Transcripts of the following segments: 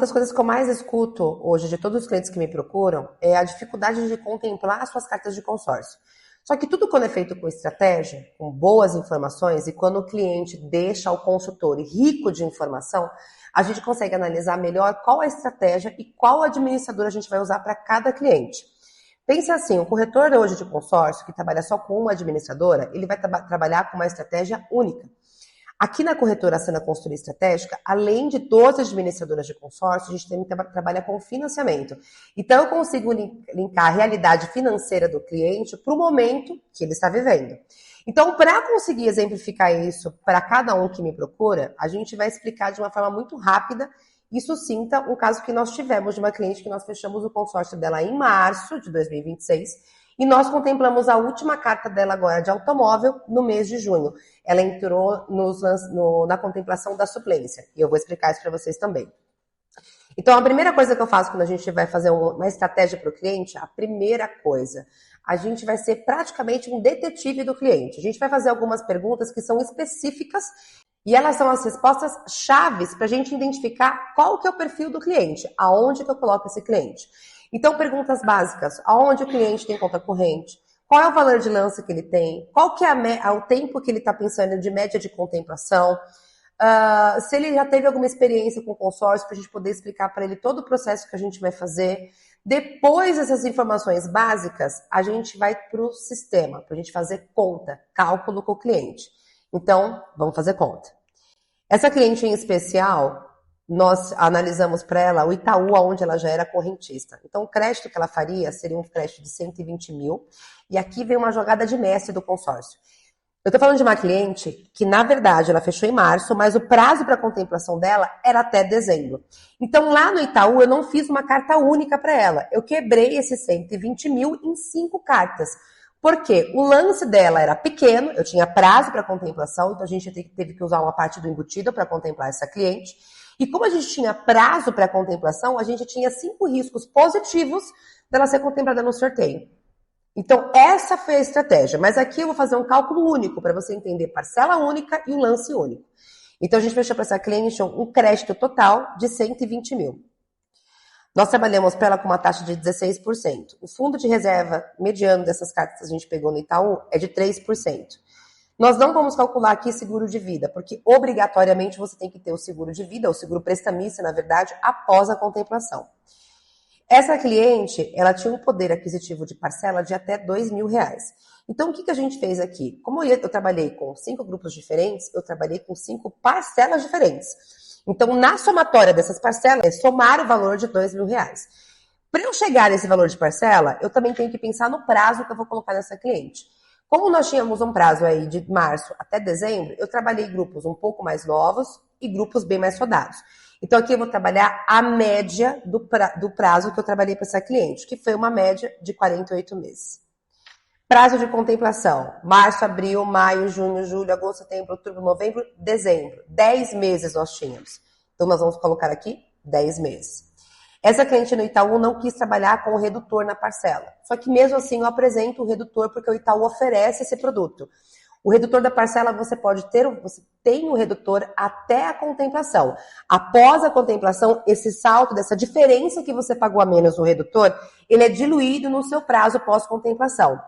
das coisas que eu mais escuto hoje de todos os clientes que me procuram é a dificuldade de contemplar as suas cartas de consórcio. Só que tudo quando é feito com estratégia, com boas informações, e quando o cliente deixa o consultor rico de informação, a gente consegue analisar melhor qual a estratégia e qual administrador a gente vai usar para cada cliente. Pensa assim, o corretor hoje de consórcio, que trabalha só com uma administradora, ele vai trabalhar com uma estratégia única. Aqui na corretora Sena Consultoria Estratégica, além de 12 administradoras de consórcio, a gente também trabalha com financiamento. Então, eu consigo linkar a realidade financeira do cliente para o momento que ele está vivendo. Então, para conseguir exemplificar isso para cada um que me procura, a gente vai explicar de uma forma muito rápida e sucinta um caso que nós tivemos de uma cliente que nós fechamos o consórcio dela em março de 2026 e nós contemplamos a última carta dela agora de automóvel no mês de junho. Ela entrou na contemplação da suplência e eu vou explicar isso para vocês também. Então, a primeira coisa que eu faço quando a gente vai fazer uma estratégia para o cliente, a primeira coisa, a gente vai ser praticamente um detetive do cliente. A gente vai fazer algumas perguntas que são específicas e elas são as respostas chaves para a gente identificar qual que é o perfil do cliente, aonde que eu coloco esse cliente. Então, perguntas básicas, aonde o cliente tem conta corrente, qual é o valor de lance que ele tem, qual que é o tempo que ele está pensando de média de contemplação, se ele já teve alguma experiência com consórcio, para a gente poder explicar para ele todo o processo que a gente vai fazer. Depois dessas informações básicas, a gente vai para o sistema, para a gente fazer conta, cálculo com o cliente. Então, vamos fazer conta. Essa cliente em especial, nós analisamos para ela o Itaú, onde ela já era correntista. Então, o crédito que ela faria seria um crédito de 120 mil. E aqui vem uma jogada de mestre do consórcio. Eu estou falando de uma cliente que, na verdade, ela fechou em março, mas o prazo para contemplação dela era até dezembro. Então, lá no Itaú, eu não fiz uma carta única para ela. Eu quebrei esses 120 mil em 5 cartas. Porque o lance dela era pequeno, eu tinha prazo para contemplação, então a gente teve que usar uma parte do embutido para contemplar essa cliente. E como a gente tinha prazo para contemplação, a gente tinha 5 riscos positivos dela ser contemplada no sorteio. Então, essa foi a estratégia. Mas aqui eu vou fazer um cálculo único para você entender parcela única e o lance único. Então, a gente fechou para essa cliente um crédito total de 120 mil. Nós trabalhamos para ela com uma taxa de 16%. O fundo de reserva mediano dessas cartas que a gente pegou no Itaú é de 3%. Nós não vamos calcular aqui seguro de vida, porque obrigatoriamente você tem que ter o seguro de vida, o seguro prestamista, na verdade, após a contemplação. Essa cliente, ela tinha um poder aquisitivo de parcela de até R$2.000. Então, o que a gente fez aqui? Como eu trabalhei com 5 grupos diferentes, eu trabalhei com 5 parcelas diferentes. Então, na somatória dessas parcelas, é somar o valor de R$2.000. Para eu chegar nesse valor de parcela, eu também tenho que pensar no prazo que eu vou colocar nessa cliente. Como nós tínhamos um prazo aí de março até dezembro, eu trabalhei grupos um pouco mais novos e grupos bem mais rodados. Então, aqui eu vou trabalhar a média do prazo que eu trabalhei para essa cliente, que foi uma média de 48 meses. Prazo de contemplação, março, abril, maio, junho, julho, agosto, setembro, outubro, novembro, dezembro. 10 meses nós tínhamos. Então, nós vamos colocar aqui 10 meses. Essa cliente no Itaú não quis trabalhar com o redutor na parcela. Só que mesmo assim eu apresento o redutor porque o Itaú oferece esse produto. O redutor da parcela você tem o redutor até a contemplação. Após a contemplação, esse salto dessa diferença que você pagou a menos no redutor, ele é diluído no seu prazo pós-contemplação.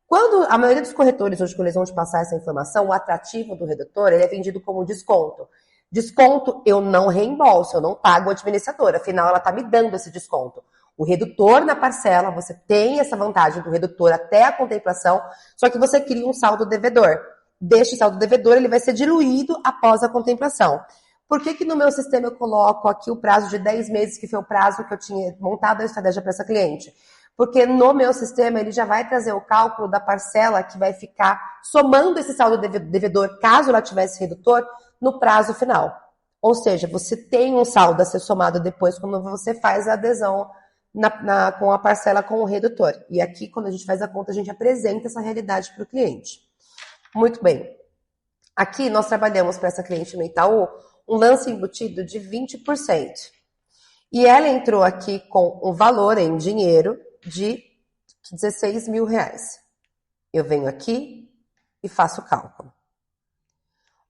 Quando a maioria dos corretores hoje, quando eles vão te passar essa informação, o atrativo do redutor, ele é vendido como desconto. Desconto eu não reembolso, eu não pago a administradora, afinal ela está me dando esse desconto. O redutor na parcela, você tem essa vantagem do redutor até a contemplação, só que você cria um saldo devedor. Deste saldo devedor, ele vai ser diluído após a contemplação. Por que no meu sistema eu coloco aqui o prazo de 10 meses, que foi o prazo que eu tinha montado a estratégia para essa cliente? Porque no meu sistema ele já vai trazer o cálculo da parcela que vai ficar somando esse saldo devedor, caso ela tivesse redutor, no prazo final. Ou seja, você tem um saldo a ser somado depois quando você faz a adesão com a parcela com o redutor. E aqui, quando a gente faz a conta, a gente apresenta essa realidade para o cliente. Muito bem. Aqui nós trabalhamos para essa cliente no Itaú um lance embutido de 20%. E ela entrou aqui com um valor em dinheiro de R$16.000. Eu venho aqui e faço o cálculo.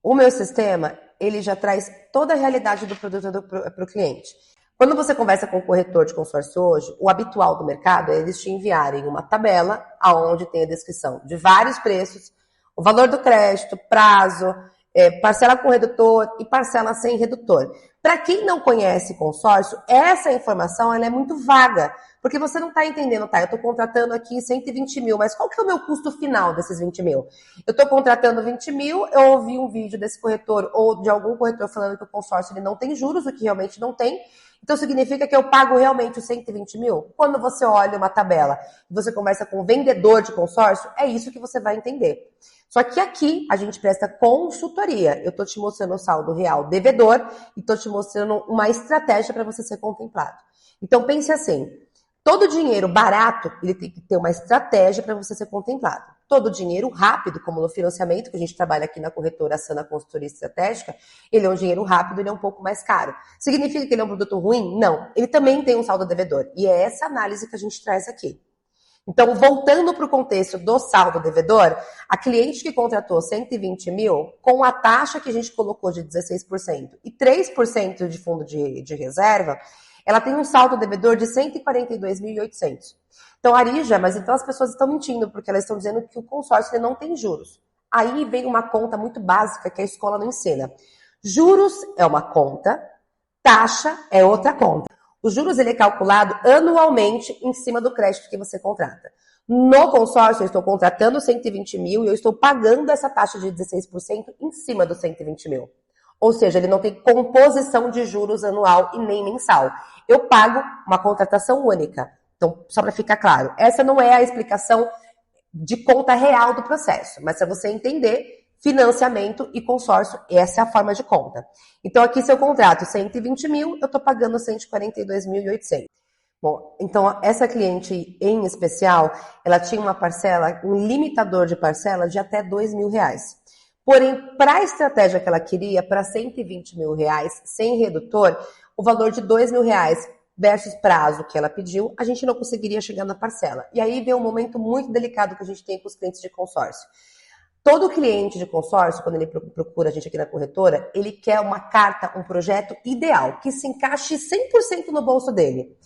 O meu sistema, ele já traz toda a realidade do produto para o cliente. Quando você conversa com o corretor de consórcio hoje, o habitual do mercado é eles te enviarem uma tabela onde tem a descrição de vários preços, o valor do crédito, prazo, parcela com redutor e parcela sem redutor. Para quem não conhece consórcio, essa informação ela é muito vaga, porque você não está entendendo, tá? Eu estou contratando aqui 120 mil, mas qual que é o meu custo final desses 20 mil? Eu estou contratando 20 mil, eu ouvi um vídeo desse corretor ou de algum corretor falando que o consórcio ele não tem juros, o que realmente não tem. Então significa que eu pago realmente os 120 mil? Quando você olha uma tabela e você conversa com o vendedor de consórcio, é isso que você vai entender. Só que aqui a gente presta consultoria. Eu estou te mostrando o saldo real devedor e estou te mostrando uma estratégia para você ser contemplado. Então pense assim, todo dinheiro barato, ele tem que ter uma estratégia para você ser contemplado. Todo dinheiro rápido, como no financiamento, que a gente trabalha aqui na corretora Sana Consultoria Estratégica, ele é um dinheiro rápido, ele é um pouco mais caro. Significa que ele é um produto ruim? Não. Ele também tem um saldo devedor. E é essa análise que a gente traz aqui. Então, voltando para o contexto do saldo devedor, a cliente que contratou 120 mil, com a taxa que a gente colocou de 16% e 3% de fundo de reserva, ela tem um saldo devedor de 142.800. Então, Arija, mas então as pessoas estão mentindo, porque elas estão dizendo que o consórcio ele não tem juros. Aí vem uma conta muito básica que a escola não ensina. Juros é uma conta, taxa é outra conta. Os juros ele é calculado anualmente em cima do crédito que você contrata. No consórcio, eu estou contratando 120 mil e eu estou pagando essa taxa de 16% em cima dos 120 mil. Ou seja, ele não tem composição de juros anual e nem mensal. Eu pago uma contratação única. Então, só para ficar claro, essa não é a explicação de conta real do processo, mas para você entender financiamento e consórcio, essa é a forma de conta. Então, aqui, se eu contrato 120 mil, eu estou pagando 142.800. Bom, então, essa cliente em especial, ela tinha uma parcela, um limitador de parcela de até R$2.000. Porém, para a estratégia que ela queria, para 120 mil reais, sem redutor, o valor de R$2.000 versus prazo que ela pediu, a gente não conseguiria chegar na parcela. E aí vem um momento muito delicado que a gente tem com os clientes de consórcio. Todo cliente de consórcio, quando ele procura a gente aqui na corretora, ele quer uma carta, um projeto ideal, que se encaixe 100% no bolso dele.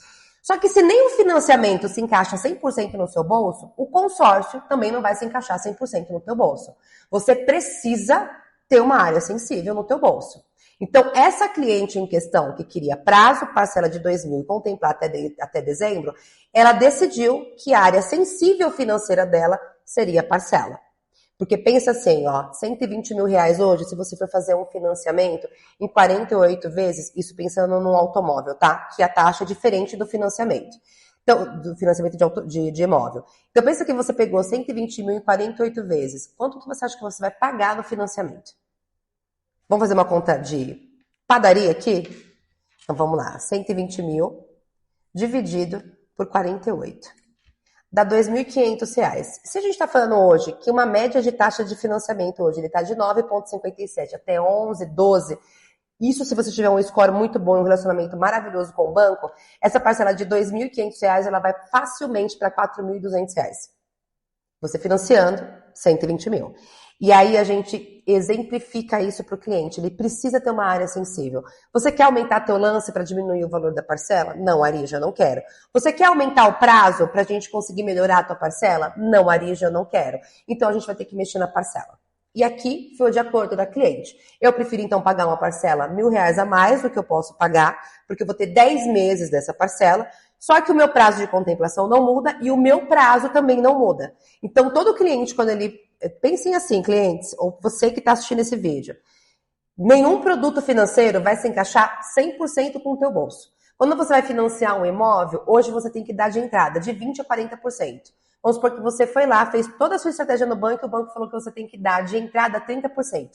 Só que se nem o financiamento se encaixa 100% no seu bolso, o consórcio também não vai se encaixar 100% no teu bolso. Você precisa ter uma área sensível no teu bolso. Então, essa cliente em questão, que queria prazo, parcela de 2.000 e contemplar até dezembro, ela decidiu que a área sensível financeira dela seria parcela. Porque pensa assim, ó, 120 mil reais hoje, se você for fazer um financiamento em 48 vezes, isso pensando num automóvel, tá? Que a taxa é diferente do financiamento. Então, do financiamento de imóvel. Então, pensa que você pegou 120 mil em 48 vezes. Quanto que você acha que você vai pagar no financiamento? Vamos fazer uma conta de padaria aqui? Então, vamos lá. 120 mil dividido por 48. Dá R$2.500. Se a gente está falando hoje que uma média de taxa de financiamento hoje, ele está de 9,57 até 11, 12, isso se você tiver um score muito bom e um relacionamento maravilhoso com o banco, essa parcela de R$2.500 ela vai facilmente para R$4.200. Você financiando 120 mil. E aí a gente exemplifica isso para o cliente. Ele precisa ter uma área sensível. Você quer aumentar teu lance para diminuir o valor da parcela? Não, Arija, não quero. Você quer aumentar o prazo para a gente conseguir melhorar a tua parcela? Não, Arija, não quero. Então a gente vai ter que mexer na parcela. E aqui foi de acordo da cliente. Eu prefiro então pagar uma parcela R$1.000 a mais do que eu posso pagar, porque eu vou ter 10 meses dessa parcela. Só que o meu prazo de contemplação não muda e o meu prazo também não muda. Então, todo cliente, quando ele... Pensem assim, clientes, ou você que está assistindo esse vídeo. Nenhum produto financeiro vai se encaixar 100% com o teu bolso. Quando você vai financiar um imóvel, hoje você tem que dar de entrada de 20% a 40%. Vamos supor que você foi lá, fez toda a sua estratégia no banco e o banco falou que você tem que dar de entrada 30%.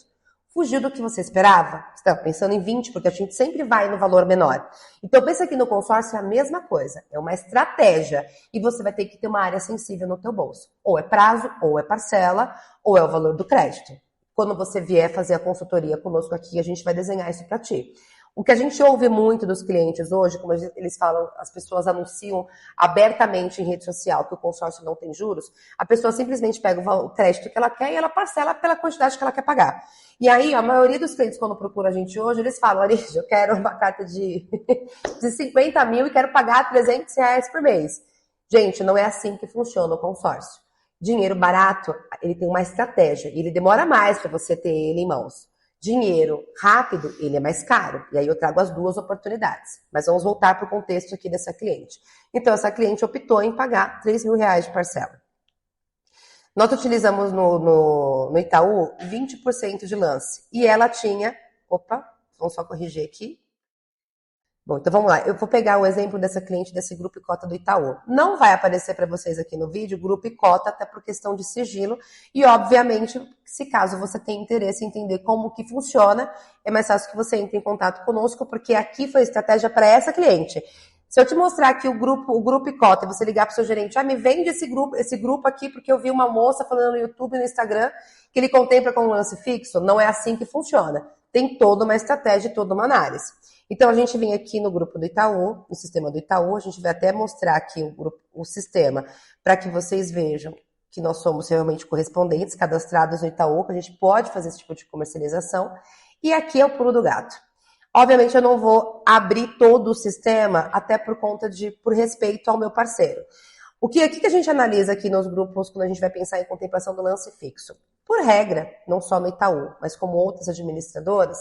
Fugiu do que você esperava? Você estava pensando em 20%, porque a gente sempre vai no valor menor. Então, pensa que no consórcio é a mesma coisa. É uma estratégia. E você vai ter que ter uma área sensível no teu bolso. Ou é prazo, ou é parcela, ou é o valor do crédito. Quando você vier fazer a consultoria conosco aqui, a gente vai desenhar isso para ti. O que a gente ouve muito dos clientes hoje, como eles falam, as pessoas anunciam abertamente em rede social que o consórcio não tem juros, a pessoa simplesmente pega o crédito que ela quer e ela parcela pela quantidade que ela quer pagar. E aí, a maioria dos clientes, quando procura a gente hoje, eles falam, Arígia, eu quero uma carta de 50 mil e quero pagar R$300 por mês. Gente, não é assim que funciona o consórcio. Dinheiro barato, ele tem uma estratégia, ele demora mais para você ter ele em mãos. Dinheiro rápido, ele é mais caro. E aí eu trago as duas oportunidades. Mas vamos voltar para o contexto aqui dessa cliente. Então, essa cliente optou em pagar R$3.000 de parcela. Nós utilizamos no Itaú 20% de lance. E ela tinha... Opa, vamos só corrigir aqui. Bom, então vamos lá. Eu vou pegar o exemplo dessa cliente desse grupo e cota do Itaú. Não vai aparecer para vocês aqui no vídeo grupo e cota, até por questão de sigilo. E, obviamente, se caso você tenha interesse em entender como que funciona, é mais fácil que você entre em contato conosco, porque aqui foi a estratégia para essa cliente. Se eu te mostrar aqui o grupo e cota, e você ligar para o seu gerente, me vende esse grupo aqui, porque eu vi uma moça falando no YouTube e no Instagram que ele contempla com um lance fixo, não é assim que funciona. Tem toda uma estratégia e toda uma análise. Então, a gente vem aqui no grupo do Itaú, no sistema do Itaú, a gente vai até mostrar aqui o sistema para que vocês vejam que nós somos realmente correspondentes, cadastrados no Itaú, que a gente pode fazer esse tipo de comercialização. E aqui é o pulo do gato. Obviamente, eu não vou abrir todo o sistema, até por respeito ao meu parceiro. O que a gente analisa aqui nos grupos, quando a gente vai pensar em contemplação do lance fixo? Por regra, não só no Itaú, mas como outras administradoras,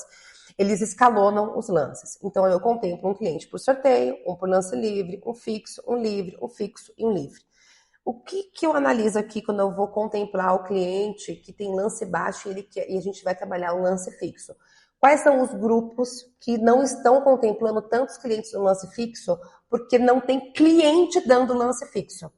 eles escalonam os lances. Então, eu contemplo um cliente por sorteio, um por lance livre, um fixo, um livre, um fixo e um livre. O que eu analiso aqui quando eu vou contemplar o cliente que tem lance baixo e a gente vai trabalhar um lance fixo? Quais são os grupos que não estão contemplando tantos clientes no lance fixo porque não tem cliente dando lance fixo?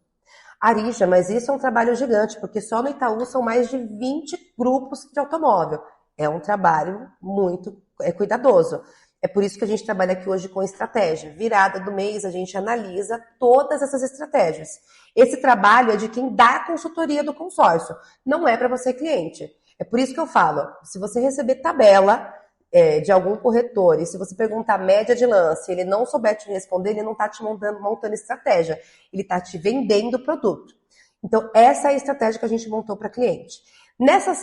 Arígia, mas isso é um trabalho gigante, porque só no Itaú são mais de 20 grupos de automóvel. É um trabalho muito cuidadoso. É por isso que a gente trabalha aqui hoje com estratégia. Virada do mês, a gente analisa todas essas estratégias. Esse trabalho é de quem dá a consultoria do consórcio, não é para você cliente. É por isso que eu falo, se você receber tabela de algum corretor e se você perguntar a média de lance e ele não souber te responder, ele não está te montando estratégia, ele está te vendendo o produto. Então, essa é a estratégia que a gente montou para cliente.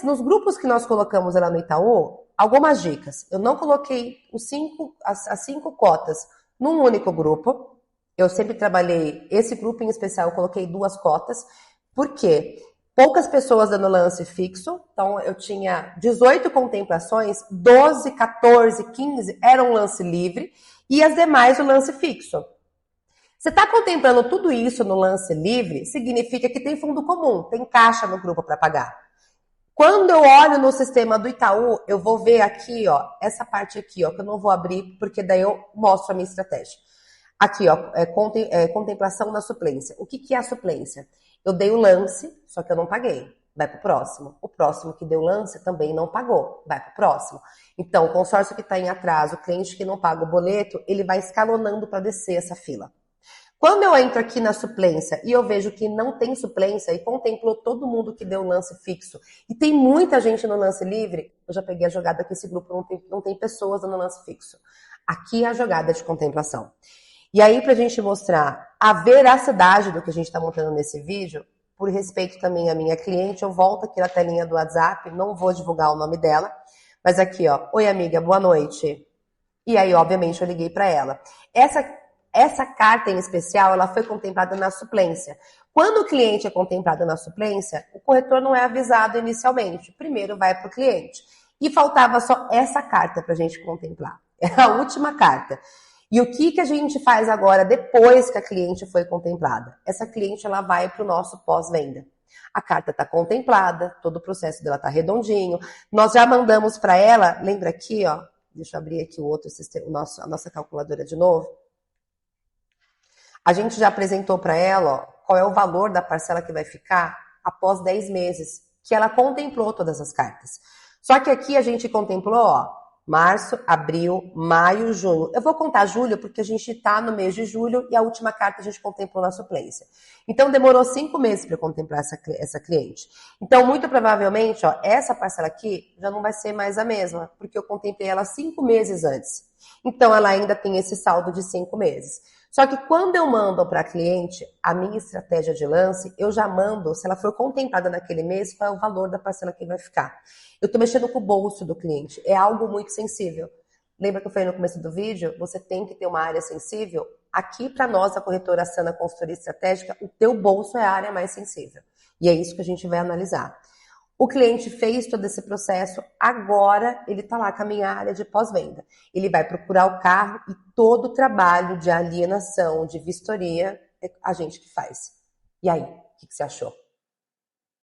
Nos grupos que nós colocamos lá no Itaú, algumas dicas. Eu não coloquei as 5 cotas num único grupo. Eu sempre trabalhei, esse grupo em especial, eu coloquei 2 cotas. Por quê? Poucas pessoas dando lance fixo. Então, eu tinha 18 contemplações, 12, 14, 15 eram lance livre e as demais o lance fixo. Você está contemplando tudo isso no lance livre, significa que tem fundo comum, tem caixa no grupo para pagar. Quando eu olho no sistema do Itaú, eu vou ver aqui, ó, essa parte aqui, ó, que eu não vou abrir, porque daí eu mostro a minha estratégia. Aqui, ó, contemplação da suplência. O que é a suplência? Eu dei o lance, só que eu não paguei. Vai para o próximo. O próximo que deu lance também não pagou. Vai para o próximo. Então, o consórcio que está em atraso, o cliente que não paga o boleto, ele vai escalonando para descer essa fila. Quando eu entro aqui na suplência e eu vejo que não tem suplência e contemplou todo mundo que deu lance fixo e tem muita gente no lance livre, eu já peguei a jogada que esse grupo não tem pessoas dando lance fixo. Aqui é a jogada de contemplação. E aí, para a gente mostrar a veracidade do que a gente está montando nesse vídeo, por respeito também à minha cliente, eu volto aqui na telinha do WhatsApp, não vou divulgar o nome dela, mas aqui, ó, oi amiga, boa noite. E aí, obviamente, eu liguei para ela. Essa carta em especial, ela foi contemplada na suplência. Quando o cliente é contemplado na suplência, o corretor não é avisado inicialmente. Primeiro vai para o cliente. E faltava só essa carta para a gente contemplar. É a última carta. E o que a gente faz agora, depois que a cliente foi contemplada? Essa cliente, ela vai para o nosso pós-venda. A carta está contemplada, todo o processo dela está redondinho. Nós já mandamos para ela, lembra aqui, ó, deixa eu abrir aqui o outro sistema, a nossa calculadora de novo. A gente já apresentou para ela, ó, qual é o valor da parcela que vai ficar após 10 meses, que ela contemplou todas as cartas. Só que aqui a gente contemplou, ó, março, abril, maio, junho. Eu vou contar julho porque a gente está no mês de julho e a última carta a gente contemplou na suplência. Então, demorou 5 meses para eu contemplar essa cliente. Então, muito provavelmente, ó, essa parcela aqui já não vai ser mais a mesma, porque eu contemplei ela 5 meses antes. Então, ela ainda tem esse saldo de 5 meses. Só que quando eu mando para a cliente a minha estratégia de lance, eu já mando, se ela for contemplada naquele mês, qual é o valor da parcela que vai ficar. Eu estou mexendo com o bolso do cliente. É algo muito sensível. Lembra que eu falei no começo do vídeo? Você tem que ter uma área sensível. Aqui, para nós, a corretora Sana Consultoria Estratégica, o teu bolso é a área mais sensível. E é isso que a gente vai analisar. O cliente fez todo esse processo, agora ele está lá com a minha área de pós-venda. Ele vai procurar o carro e todo o trabalho de alienação, de vistoria, é a gente que faz. E aí, o que você achou?